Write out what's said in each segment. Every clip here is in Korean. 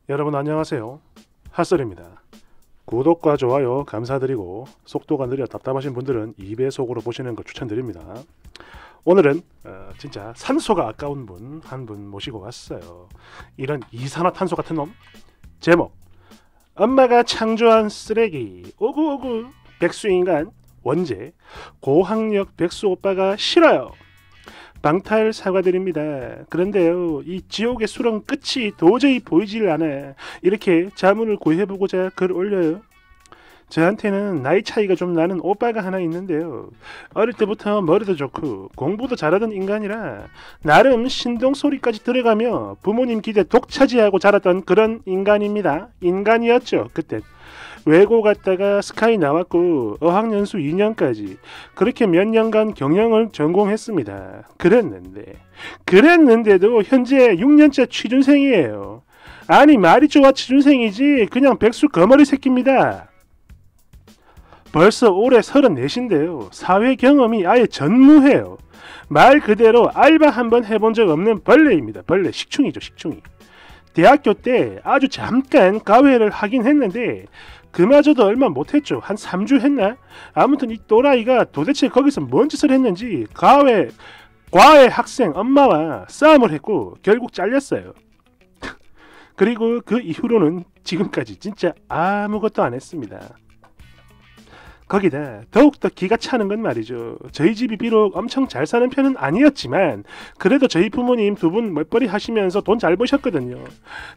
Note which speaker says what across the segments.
Speaker 1: 여러분 안녕하세요. 핫설입니다. 구독과 좋아요 감사드리고 속도가 느려 답답하신 분들은 2배속으로 보시는 거 추천드립니다. 오늘은 진짜 산소가 아까운 분 한 분 모시고 왔어요. 이런 이산화탄소 같은 놈. 제목: 엄마가 창조한 쓰레기 오구오구 백수인간. 원제: 고학력 백수 오빠가 싫어요. 방탈 사과드립니다. 그런데요, 이 지옥의 수렁 끝이 도저히 보이질 않아. 이렇게 자문을 구해보고자 글 올려요. 저한테는 나이 차이가 좀 나는 오빠가 하나 있는데요. 어릴 때부터 머리도 좋고 공부도 잘하던 인간이라 나름 신동 소리까지 들어가며 부모님 기대 독차지하고 자랐던 그런 인간입니다. 인간이었죠, 그땐. 외고 갔다가 스카이 나왔고 어학연수 2년까지 그렇게 몇 년간 경영을 전공했습니다. 그랬는데도 현재 6년째 취준생이에요. 아니 말이 좋아 취준생이지 그냥 백수 거머리 새끼입니다. 벌써 올해 34인데요. 사회 경험이 아예 전무해요. 말 그대로 알바 한번 해본 적 없는 벌레입니다. 벌레, 식충이죠, 식충이. 대학교 때 아주 잠깐 과외를 하긴 했는데 그마저도 얼마 못했죠. 한 3주 했나? 아무튼 이 또라이가 도대체 거기서 뭔 짓을 했는지 과외 학생 엄마와 싸움을 했고 결국 잘렸어요. 그리고 그 이후로는 지금까지 진짜 아무것도 안 했습니다. 거기다 더욱더 기가 차는 건 말이죠. 저희 집이 비록 엄청 잘 사는 편은 아니었지만 그래도 저희 부모님 두 분 멋벌이 하시면서 돈 잘 버셨거든요.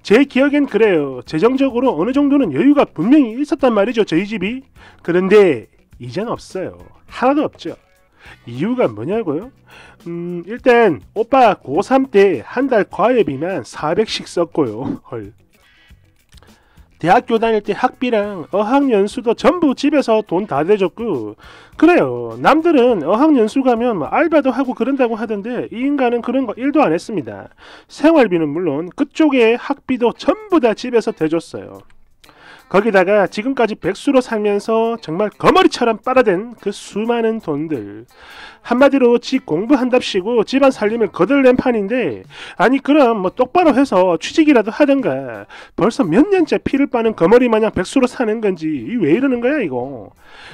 Speaker 1: 제 기억엔 그래요. 재정적으로 어느 정도는 여유가 분명히 있었단 말이죠, 저희 집이. 그런데 이젠 없어요. 하나도 없죠. 이유가 뭐냐고요? 일단 오빠 고3 때 한 달 과외비만 400씩 썼고요. 헐. 대학교 다닐 때 학비랑 어학연수도 전부 집에서 돈 다 대줬고, 그래요. 남들은 어학연수 가면 뭐 알바도 하고 그런다고 하던데 이 인간은 그런 거 1도 안 했습니다. 생활비는 물론 그쪽에 학비도 전부 다 집에서 대줬어요. 거기다가 지금까지 백수로 살면서 정말 거머리처럼 빨아댄 그 수많은 돈들. 한마디로 지 공부한답시고 집안 살림을 거들낸 판인데, 아니 그럼 뭐 똑바로 해서 취직이라도 하든가. 벌써 몇 년째 피를 빠는 거머리 마냥 백수로 사는 건지 왜 이러는 거야 이거.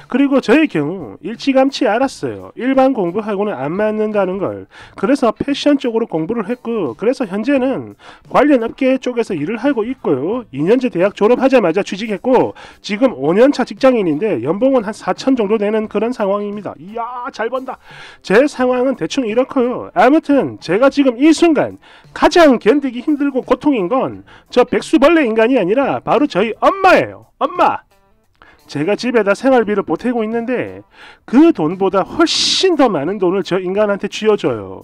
Speaker 1: 그리고 저의 경우 일찌감치 알았어요. 일반 공부하고는 안 맞는다는 걸. 그래서 패션 쪽으로 공부를 했고, 그래서 현재는 관련 업계 쪽에서 일을 하고 있고요. 2년제 대학 졸업하자마자 취직했고 지금 5년차 직장인인데 연봉은 한 4천 정도 되는 그런 상황입니다. 이야, 잘 번다. 제 상황은 대충 이렇고요. 아무튼 제가 지금 이 순간 가장 견디기 힘들고 고통인 건 저 백수벌레 인간이 아니라 바로 저희 엄마예요. 엄마. 제가 집에다 생활비를 보태고 있는데 그 돈보다 훨씬 더 많은 돈을 저 인간한테 쥐어줘요.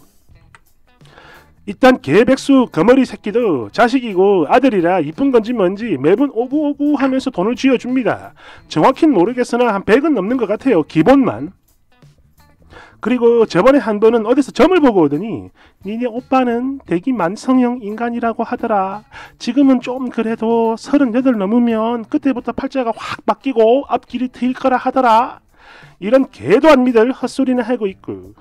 Speaker 1: 일단 개백수 거머리 새끼도 자식이고 아들이라 이쁜 건지 뭔지 매번 오구오구 하면서 돈을 쥐어줍니다. 정확히는 모르겠으나 한 100은 넘는 것 같아요. 기본만. 그리고 저번에 한 번은 어디서 점을 보고 오더니 니네 오빠는 대기 만성형 인간이라고 하더라. 지금은 좀 그래도 38 넘으면 그때부터 팔자가 확 바뀌고 앞길이 트일 거라 하더라. 이런 개도 안 믿을 헛소리나 하고 있고,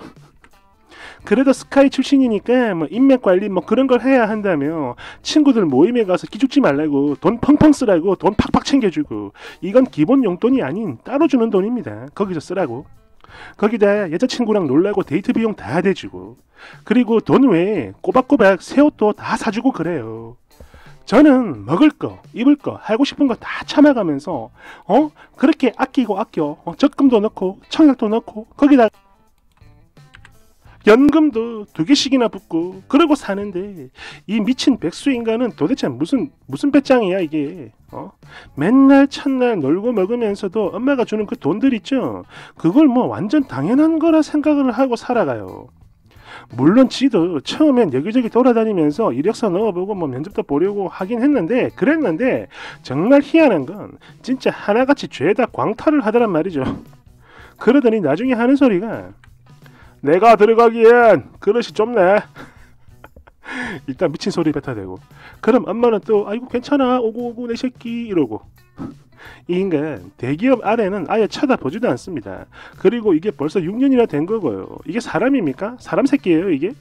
Speaker 1: 그래도 스카이 출신이니까 뭐 인맥 관리 뭐 그런 걸 해야 한다며 친구들 모임에 가서 기죽지 말라고 돈 펑펑 쓰라고 돈 팍팍 챙겨주고, 이건 기본 용돈이 아닌 따로 주는 돈입니다. 거기서 쓰라고. 거기다 여자친구랑 놀라고 데이트 비용 다 대주고, 그리고 돈 외에 꼬박꼬박 새 옷도 다 사주고 그래요. 저는 먹을 거, 입을 거, 하고 싶은 거 다 참아가면서 그렇게 아끼고 아껴. 적금도 넣고 청약도 넣고 거기다 연금도 2개씩이나 붙고 그러고 사는데 이 미친 백수 인간은 도대체 무슨 배짱이야 이게. 맨날 첫날 놀고 먹으면서도 엄마가 주는 그 돈들 있죠. 그걸 뭐 완전 당연한 거라 생각을 하고 살아가요. 물론 지도 처음엔 여기저기 돌아다니면서 이력서 넣어보고 뭐 면접도 보려고 하긴 했는데, 그랬는데 정말 희한한 건 진짜 하나같이 죄다 광탈을 하더란 말이죠. 그러더니 나중에 하는 소리가 내가 들어가기엔 그릇이 좁네. 일단 미친 소리 뱉어대고, 그럼 엄마는 또 아이고 괜찮아 오구오구 내 새끼 이러고. 이 인간 대기업 아래는 아예 쳐다보지도 않습니다. 그리고 이게 벌써 6년이나 된 거고요. 이게 사람입니까? 사람 새끼예요 이게?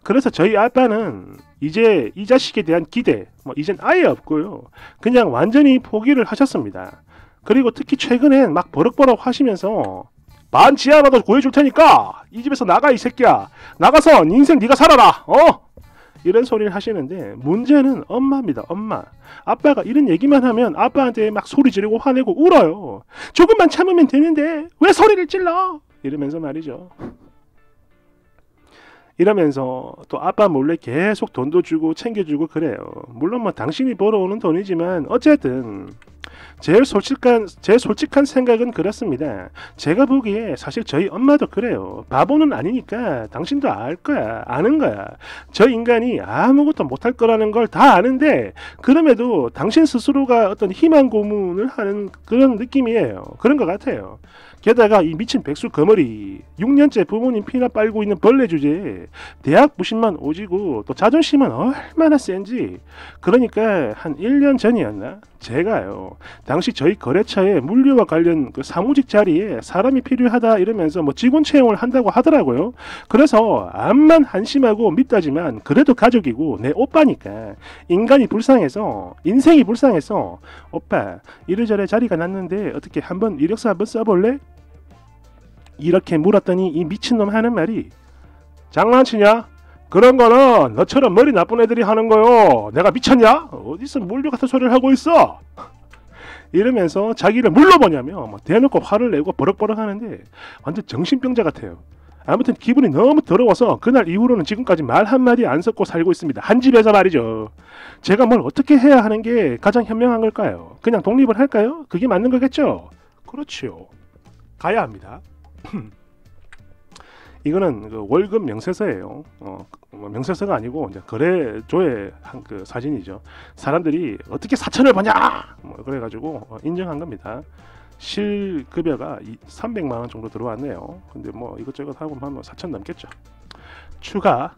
Speaker 1: 그래서 저희 아빠는 이제 이 자식에 대한 기대 이젠 아예 없고요. 그냥 완전히 포기를 하셨습니다. 그리고 특히 최근엔 막 버럭버럭 하시면서 반 지하라도 구해줄 테니까 이 집에서 나가 이 새끼야. 나가서 인생 네가 살아라. 이런 소리를 하시는데 문제는 엄마입니다. 엄마. 아빠가 이런 얘기만 하면 아빠한테 막 소리 지르고 화내고 울어요. 조금만 참으면 되는데 왜 소리를 질러? 이러면서 말이죠. 이러면서 또 아빠 몰래 계속 돈도 주고 챙겨주고 그래요. 물론 당신이 벌어오는 돈이지만 어쨌든 제 솔직한 생각은 그렇습니다. 제가 보기에 사실 저희 엄마도 그래요. 바보는 아니니까 당신도 알 거야. 아는 거야. 저 인간이 아무것도 못할 거라는 걸 다 아는데 그럼에도 당신 스스로가 어떤 희망 고문을 하는 그런 느낌이에요. 그런 것 같아요. 게다가 이 미친 백수 거머리 6년째 부모님 피나 빨고 있는 벌레 주제에 대학 부심만 오지고 또 자존심은 얼마나 센지. 그러니까 한 1년 전이었나? 제가요 당시 저희 거래처에 물류와 관련 그 사무직 자리에 사람이 필요하다 이러면서 직원 채용을 한다고 하더라고요. 그래서 암만 한심하고 밉다지만 그래도 가족이고 내 오빠니까 인생이 불쌍해서 오빠 이래저래 자리가 났는데 어떻게 한번 이력서 한번 써볼래? 이렇게 물었더니 이 미친놈 하는 말이 장난치냐? 그런 거는 너처럼 머리 나쁜 애들이 하는 거요. 내가 미쳤냐? 어디서 물류 같은 소리를 하고 있어? 이러면서 자기를 물러보냐며 대놓고 화를 내고 버럭버럭 하는데 완전 정신병자 같아요. 아무튼 기분이 너무 더러워서 그날 이후로는 지금까지 말 한마디 안 섞고 살고 있습니다. 한 집에서 말이죠. 제가 뭘 어떻게 해야 하는 게 가장 현명한 걸까요? 그냥 독립을 할까요? 그게 맞는 거겠죠? 그렇지요. 가야 합니다. 이거는 그 월급 명세서예요. 명세서가 아니고 이제 거래조의 그 사진이죠. 사람들이 어떻게 4천을 버냐! 그래가지고 인정한 겁니다. 실급여가 300만 원 정도 들어왔네요. 근데 이것저것 하고 하면 4천 넘겠죠. 추가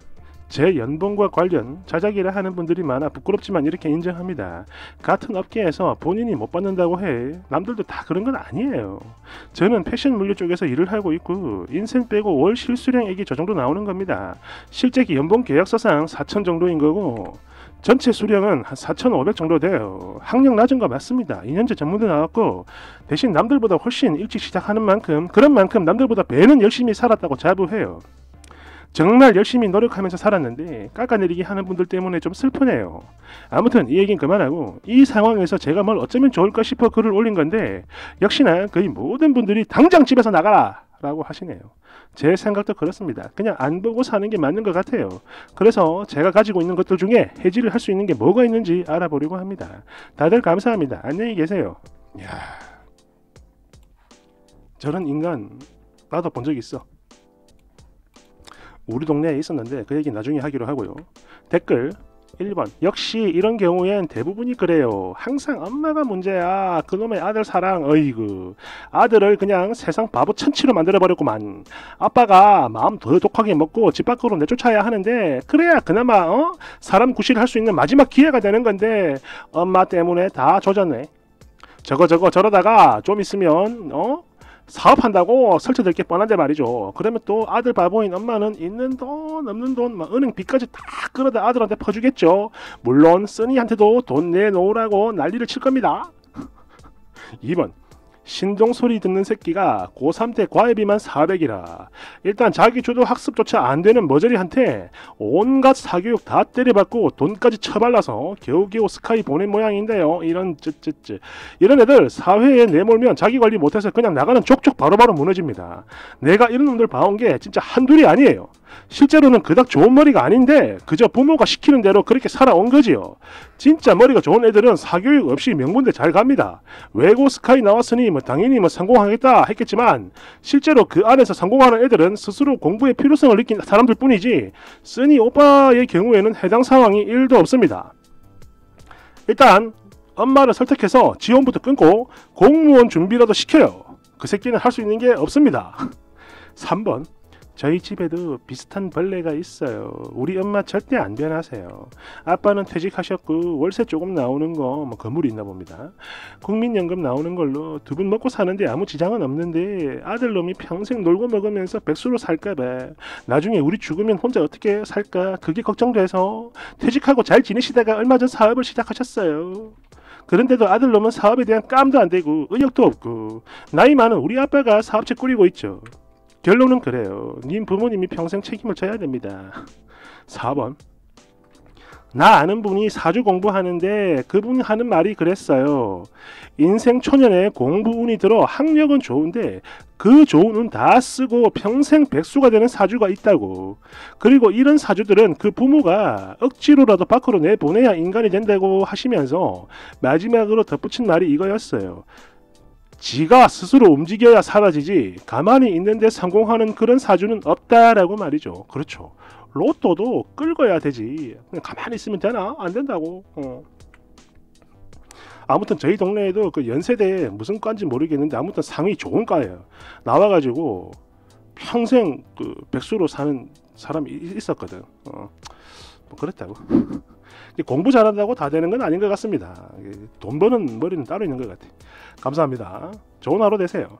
Speaker 1: 제 연봉과 관련 자작이라 하는 분들이 많아 부끄럽지만 이렇게 인정합니다. 같은 업계에서 본인이 못 받는다고 해 남들도 다 그런 건 아니에요. 저는 패션 물류 쪽에서 일을 하고 있고 인생 빼고 월 실수령액이 저 정도 나오는 겁니다. 실제 연봉 계약서상 4천 정도인 거고 전체 수령은 한 4,500 정도 돼요. 학력 낮은 거 맞습니다. 2년제 전문대 나왔고 대신 남들보다 훨씬 일찍 시작하는 만큼 그런 만큼 남들보다 배는 열심히 살았다고 자부해요. 정말 열심히 노력하면서 살았는데 깎아내리기 하는 분들 때문에 좀 슬프네요. 아무튼 이 얘기는 그만하고 이 상황에서 제가 뭘 어쩌면 좋을까 싶어 글을 올린 건데 역시나 거의 모든 분들이 당장 집에서 나가라 라고 하시네요. 제 생각도 그렇습니다. 그냥 안 보고 사는 게 맞는 것 같아요. 그래서 제가 가지고 있는 것들 중에 해지를 할 수 있는 게 뭐가 있는지 알아보려고 합니다. 다들 감사합니다. 안녕히 계세요. 이야, 저런 인간 나도 본 적 있어. 우리 동네에 있었는데 그 얘기 나중에 하기로 하고요. 댓글 1번 역시 이런 경우엔 대부분이 그래요. 항상 엄마가 문제야. 그놈의 아들 사랑 어이구. 아들을 그냥 세상 바보 천치로 만들어버렸구만. 아빠가 마음 더 독하게 먹고 집 밖으로 내쫓아야 하는데 그래야 그나마 사람 구실할 수 있는 마지막 기회가 되는 건데 엄마 때문에 다 조졌네. 저거 저러다가 좀 있으면 사업한다고 설쳐될 게 뻔한데 말이죠. 그러면 또 아들 바보인 엄마는 있는 돈 없는 돈 은행 빚까지 다 끌어다 아들한테 퍼주겠죠. 물론 써니한테도 돈 내놓으라고 난리를 칠 겁니다. 2번 신동 소리 듣는 새끼가 고3 때 과외비만 400이라 일단 자기 주도 학습조차 안 되는 머저리한테 온갖 사교육 다 때려받고 돈까지 처발라서 겨우겨우 스카이 보낸 모양인데요. 이런 애들 사회에 내몰면 자기 관리 못해서 그냥 나가는 족족 바로바로 무너집니다. 내가 이런 놈들 봐온 게 진짜 한둘이 아니에요. 실제로는 그닥 좋은 머리가 아닌데 그저 부모가 시키는 대로 그렇게 살아온 거지요. 진짜 머리가 좋은 애들은 사교육 없이 명문대 잘 갑니다. 외고 스카이 나왔으니 당연히 성공하겠다 했겠지만 실제로 그 안에서 성공하는 애들은 스스로 공부의 필요성을 느낀 사람들 뿐이지 쓰니 오빠의 경우에는 해당 상황이 1도 없습니다. 일단 엄마를 설득해서 지원부터 끊고 공무원 준비라도 시켜요. 그 새끼는 할 수 있는 게 없습니다. 3번 저희 집에도 비슷한 벌레가 있어요. 우리 엄마 절대 안 변하세요. 아빠는 퇴직하셨고 월세 조금 나오는 거 뭐 건물이 있나 봅니다. 국민연금 나오는 걸로 두 분 먹고 사는데 아무 지장은 없는데 아들놈이 평생 놀고 먹으면서 백수로 살까봐 나중에 우리 죽으면 혼자 어떻게 살까 그게 걱정돼서 퇴직하고 잘 지내시다가 얼마 전 사업을 시작하셨어요. 그런데도 아들놈은 사업에 대한 깜도 안 되고 의욕도 없고 나이 많은 우리 아빠가 사업체 꾸리고 있죠. 결론은 그래요. 님 부모님이 평생 책임을 져야 됩니다. 4번. 나 아는 분이 사주 공부하는데 그분이 하는 말이 그랬어요. 인생 초년에 공부 운이 들어 학력은 좋은데 그 좋은 운 다 쓰고 평생 백수가 되는 사주가 있다고. 그리고 이런 사주들은 그 부모가 억지로라도 밖으로 내보내야 인간이 된다고 하시면서 마지막으로 덧붙인 말이 이거였어요. 지가 스스로 움직여야 사라지지 가만히 있는데 성공하는 그런 사주는 없다라고 말이죠. 그렇죠. 로또도 끌어야 되지. 그냥 가만히 있으면 되나? 안 된다고. 아무튼 저희 동네에도 그 연세대 무슨 과인지 모르겠는데 아무튼 상위 좋은 과예요. 나와가지고 평생 그 백수로 사는 사람이 있었거든. 뭐 그렇다고. 공부 잘한다고 다 되는 건 아닌 것 같습니다. 돈 버는 머리는 따로 있는 것 같아. 감사합니다. 좋은 하루 되세요.